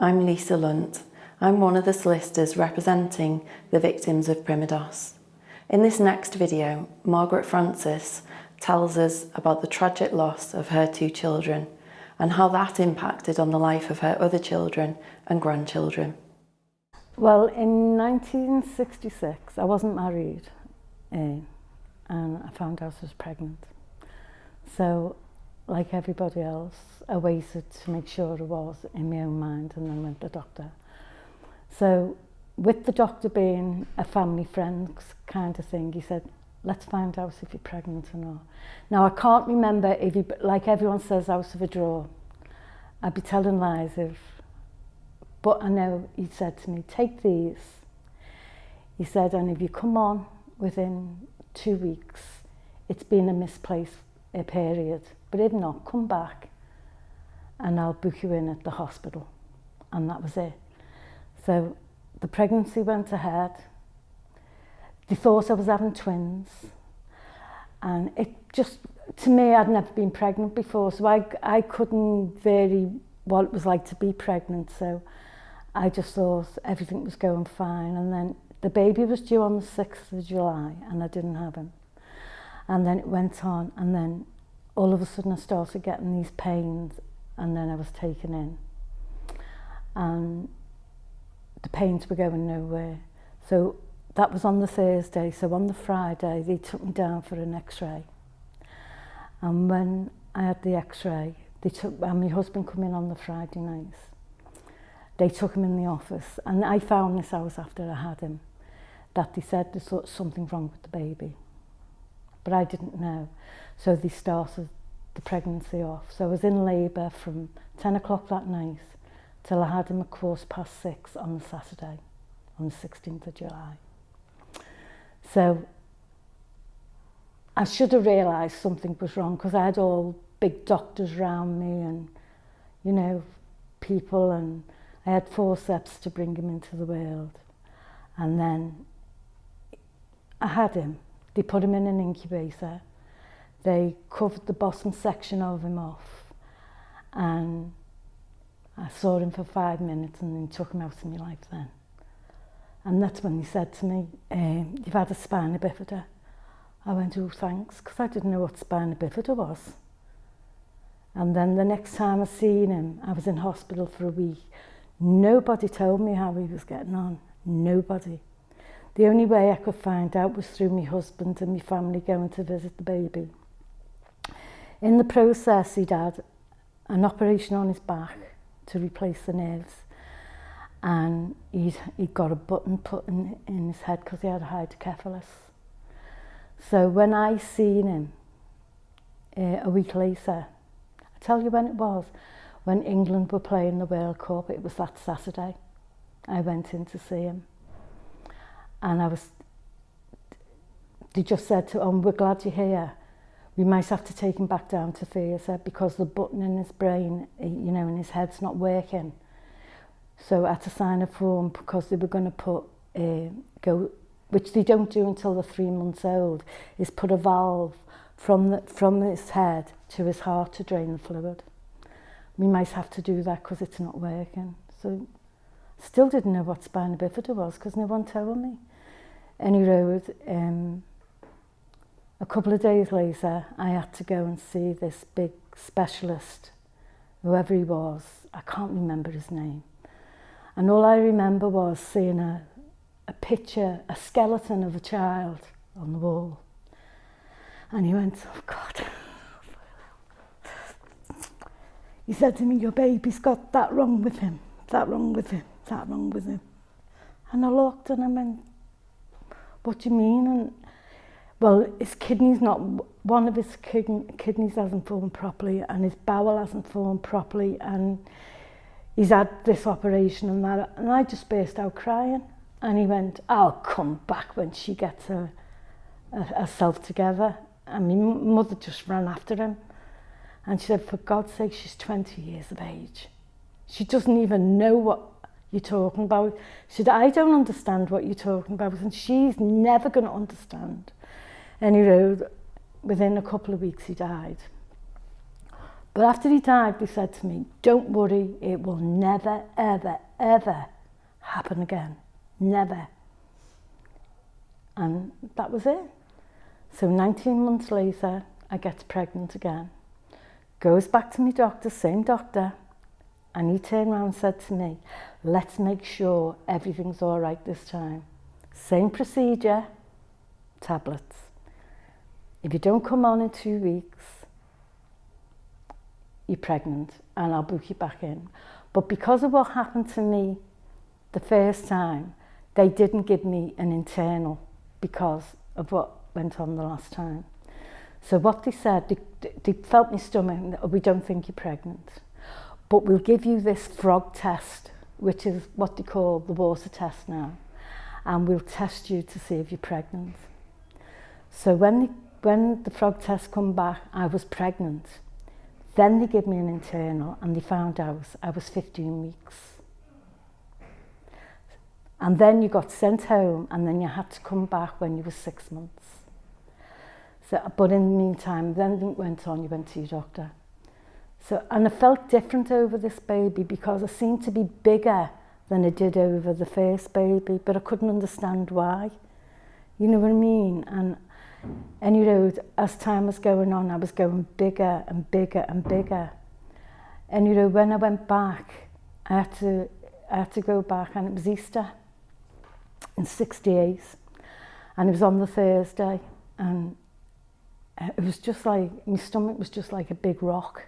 I'm Lisa Lunt. I'm one of the solicitors representing the victims of Primidos. In this next video, Margaret Francis tells us about the tragic loss of her 2 children and how that impacted on the life of her other children and grandchildren. Well, in 1966, I wasn't married and I found out I was pregnant. So, like everybody else, I waited to make sure I was in my own mind and then went to the doctor. So, with the doctor being a family friend kind of thing, he said, let's find out if you're pregnant or not. Now, I can't remember if he, like everyone says, out of a drawer. I'd be telling lies but I know he said to me, take these. He said, and if you come on within 2 weeks, it's been a misplaced period. But if not, come back and I'll book you in at the hospital. And that was it. So the pregnancy went ahead. They thought I was having twins. And it just, to me, I'd never been pregnant before, so I couldn't vary what it was like to be pregnant. So I just thought everything was going fine. And then the baby was due on the 6th of July and I didn't have him. And then it went on, and then all of a sudden I started getting these pains, and then I was taken in. And the pains were going nowhere. So that was on the Thursday. So on the Friday, they took me down for an X-ray. And when I had the X-ray, and my husband come in on the Friday night. They took him in the office, and I found this hours after I had him, that they said there's something wrong with the baby. But I didn't know. So they started the pregnancy off. So I was in labour from 10 o'clock that night till I had him at 6:15 on the Saturday, on the 16th of July. So I should have realised something was wrong, because I had all big doctors around me and, you know, people, and I had forceps to bring him into the world. And then I had him. They put him in an incubator. They covered the bottom section of him off. And I saw him for 5 minutes and then took him out of my life then. And that's when he said to me, you've had a spina bifida. I went, oh, thanks, because I didn't know what spina bifida was. And then the next time I seen him, I was in hospital for a week. Nobody told me how he was getting on. Nobody. The only way I could find out was through my husband and my family going to visit the baby. In the process, he'd had an operation on his back to replace the nerves. And he'd got a button put in his head because he had hydrocephalus. So when I seen him a week later, I tell you when it was, when England were playing the World Cup, it was that Saturday. I went in to see him. And they just said to him, we're glad you're here. We might have to take him back down to theatre because the button in his brain, you know, in his head's not working. So I had to sign a form because they were going to which they don't do until they're 3 months old, is put a valve from his head to his heart to drain the fluid. We might have to do that because it's not working. So still didn't know what spina bifida was because no one told me. Anyway, a couple of days later, I had to go and see this big specialist, whoever he was. I can't remember his name. And all I remember was seeing a picture, a skeleton of a child on the wall. And he went, oh God. He said to me, your baby's got that wrong with him, that wrong with him, that wrong with him. And I looked and I went, what do you mean? And well, his kidneys one of his kidneys hasn't formed properly, and his bowel hasn't formed properly, and he's had this operation and that. And I just burst out crying. And he went, I'll come back when she gets herself together. And my mother just ran after him. And she said, for God's sake, she's 20 years of age. She doesn't even know what you're talking about. She said, I don't understand what you're talking about, and she's never going to understand. Anyway, within a couple of weeks he died. But after he died, they said to me, don't worry, it will never, ever, ever happen again. Never. And that was it. So 19 months later, I get pregnant again. Goes back to my doctor, same doctor, and he turned around and said to me, let's make sure everything's all right this time. Same procedure, tablets. If you don't come on in 2 weeks, you're pregnant and I'll book you back in. But because of what happened to me the first time, they didn't give me an internal because of what went on the last time. So what they said, they felt my stomach, we don't think you're pregnant, but we'll give you this frog test, which is what they call the water test now, and we'll test you to see if you're pregnant. So when the frog test come back, I was pregnant. Then they gave me an internal and they found out I was 15 weeks. And then you got sent home and then you had to come back when you were 6 months. So, but in the meantime, then it went on, you went to your doctor. So, and I felt different over this baby because I seemed to be bigger than I did over the first baby, but I couldn't understand why. You know what I mean? And you know, as time was going on, I was going bigger and bigger and bigger. And you know, when I went back, I had to go back, and it was Easter in 68, and it was on the Thursday, and it was just like, my stomach was just like a big rock.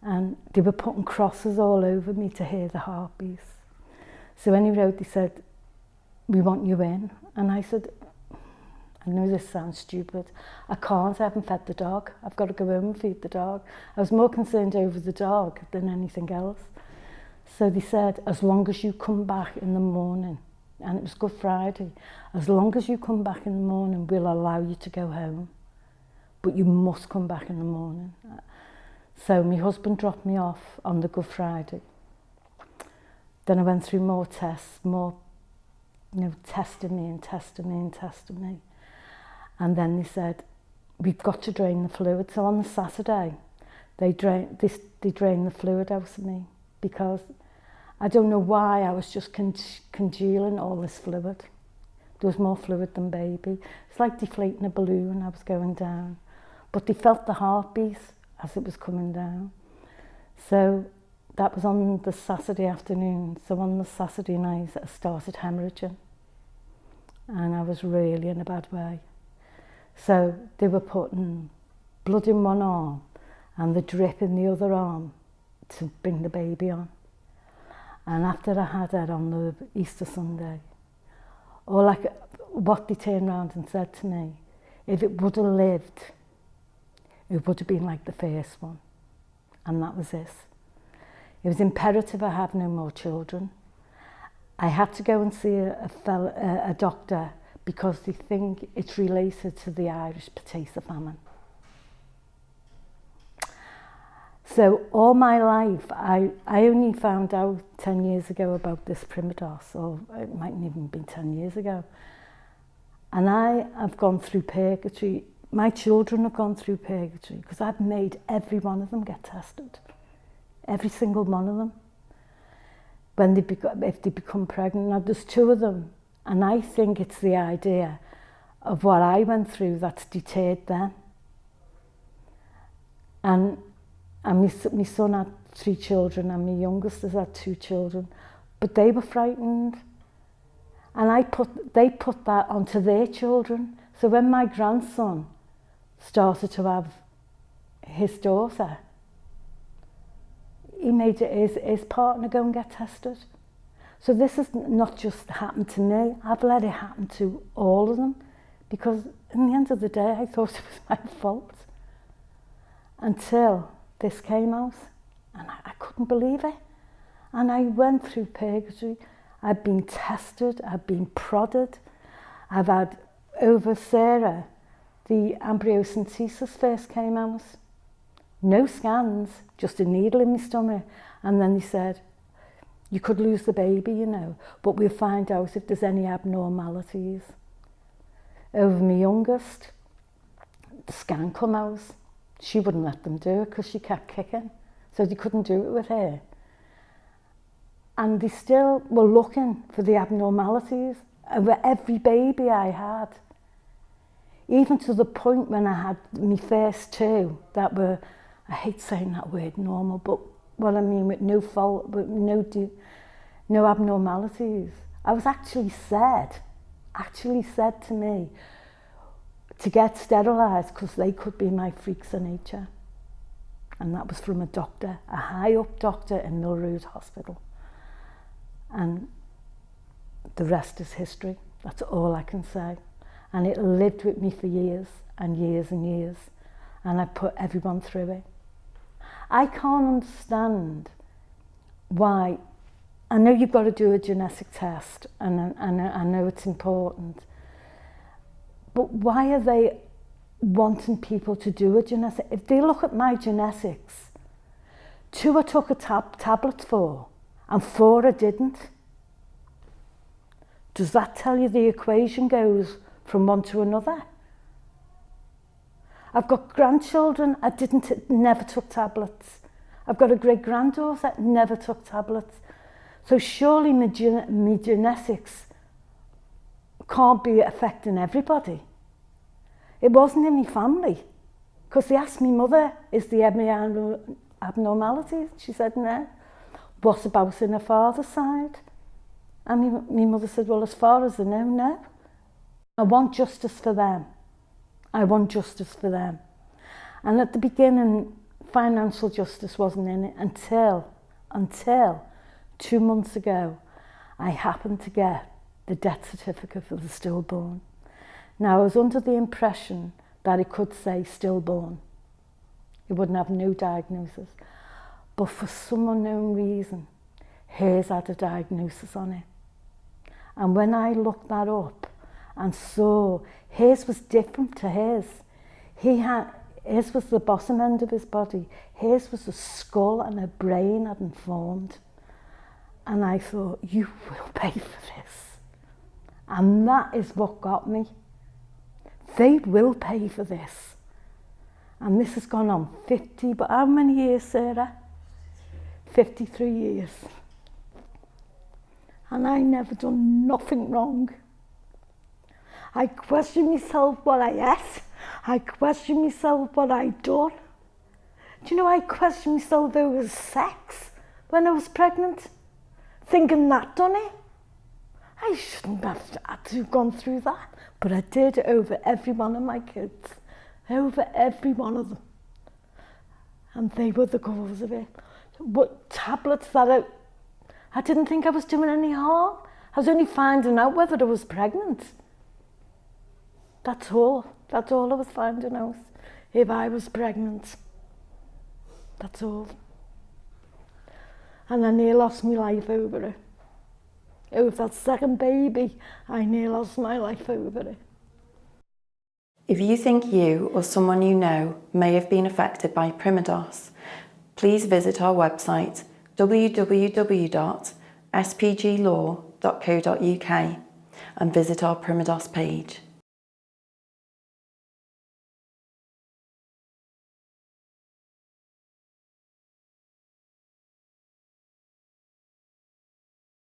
And they were putting crosses all over me to hear the heartbeats. So anyway, they said, we want you in. And I said, I know this sounds stupid. I can't, I haven't fed the dog. I've got to go home and feed the dog. I was more concerned over the dog than anything else. So they said, as long as you come back in the morning, and it was Good Friday, as long as you come back in the morning, we'll allow you to go home. But you must come back in the morning. So my husband dropped me off on the Good Friday. Then I went through more tests, more, you know, testing me and testing me and testing me. And then they said, we've got to drain the fluid. So on the Saturday, they drained the fluid out of me because I don't know why I was just congealing all this fluid. There was more fluid than baby. It's like deflating a balloon. I was going down. But they felt the heartbeat as it was coming down. So that was on the Saturday afternoon. So on the Saturday night, I started hemorrhaging. And I was really in a bad way. So they were putting blood in one arm and the drip in the other arm to bring the baby on. And after I had that on the Easter Sunday, what they turned around and said to me, if it would have lived, it would have been like the first one. And that was this. It was imperative I have no more children. I had to go and see a doctor because they think it's related to the Irish potato famine. So all my life, I only found out 10 years ago about this Primidos, or it mightn't even been 10 years ago. And I have gone through purgatory. My children have gone through purgatory because I've made every one of them get tested. Every single one of them. If they become pregnant. Now there's 2 of them. And I think it's the idea of what I went through that's deterred them. And my son had 3 children and my youngest has had 2 children. But they were frightened. And they put that onto their children. So when my grandson started to have his daughter, he made his partner go and get tested. So this has not just happened to me, I've let it happen to all of them, because in the end of the day I thought it was my fault. Until this came out, and I couldn't believe it. And I went through purgatory. I've been tested, I've been prodded. I've had, over Sarah, the embryocentesis first came out. No scans, just a needle in my stomach. And then they said, you could lose the baby, you know, but we'll find out if there's any abnormalities. Over my youngest, the scan come out, She wouldn't let them do it because she kept kicking. So they couldn't do it with her. And they still were looking for the abnormalities of every baby I had. Even to the point when I had my first two that were, I hate saying that word normal, but what I mean with no fault, with no abnormalities. I was actually said to me to get sterilised because they could be my freaks of nature. And that was from a doctor, a high up doctor in Milrood Hospital. And the rest is history. That's all I can say. And it lived with me for years and years and years. And I put everyone through it. I can't understand why. I know you've got to do a genetic test, and I know it's important. But why are they wanting people to do a genetic? If they look at my genetics, 2 I took a tablet for, and 4 I didn't. Does that tell you the equation goes from one to another? I've got grandchildren, never took tablets. I've got a great-granddaughter that never took tablets. So surely my genetics can't be affecting everybody. It wasn't in my family. Because they asked me mother, is there any abnormalities? She said no. What about in her father's side? And my mother said, well, as far as I know, no. I want justice for them. I want justice for them. And at the beginning, financial justice wasn't in it until 2 months ago, I happened to get the death certificate for the stillborn. Now, I was under the impression that it could say stillborn. It wouldn't have no diagnosis. But for some unknown reason, hers had a diagnosis on it. And when I looked that up and saw his was different to his, his was the bottom end of his body, his was a skull and a brain hadn't formed. And I thought, you will pay for this. And that is what got me. They will pay for this. And this has gone on 50, but how many years, Sarah? 53 years. And I never done nothing wrong. I question myself what I ate. I question myself what I done. Do you know, I question myself over sex when I was pregnant, thinking that done it. I shouldn't have had to have gone through that, but I did over every one of my kids, over every one of them. And they were the cause of it. But tablets that I didn't think I was doing any harm. I was only finding out whether I was pregnant. That's all. That's all I was finding out, if I was pregnant. That's all. And I nearly lost my life over it. Over that second baby, I nearly lost my life over it. If you think you or someone you know may have been affected by Primidos, please visit our website www.spglaw.co.uk and visit our Primidos page.